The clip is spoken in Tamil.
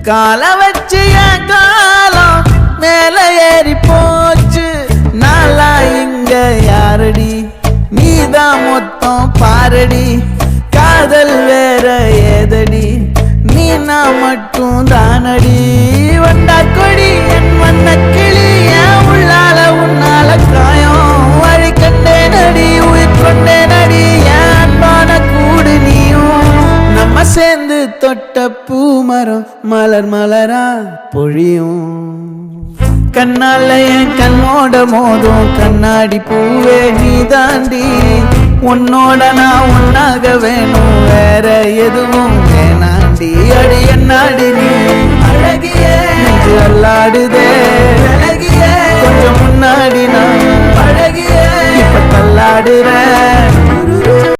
கால வச்சு என் காலம் மேல ஏறி போச்சு. நாளா இங்க யாரடி, நீதான் மொத்தம் பாரடி. காதல் வேற ஏதடி, நீ நான் மட்டும் தானடி. வண்டா கொடி என் வண்ண கிளி, என் உள்ளால உன்னால காயம். வழி கண்டேன் அடி, உயிர் கொண்டேன் அடி, என் அன்பான கூடு நீயும். நம்ம சேர்ந்து தொட்ட பூமரம் மலர் மலரா பொழியும். கண்ணால என் கண்ணோட மோதும் கண்ணாடி பூவே நீ தாண்டி. உன்னோட நான் ஒன்னாக வேணும், வேற எதுவும் வேணாண்டி. அடி என்னாடி நீ அழகிய அல்லாடுதே, அழகிய கொஞ்சம் முன்னாடி நான் அழகிய இப்ப தள்ளாடுறேன்.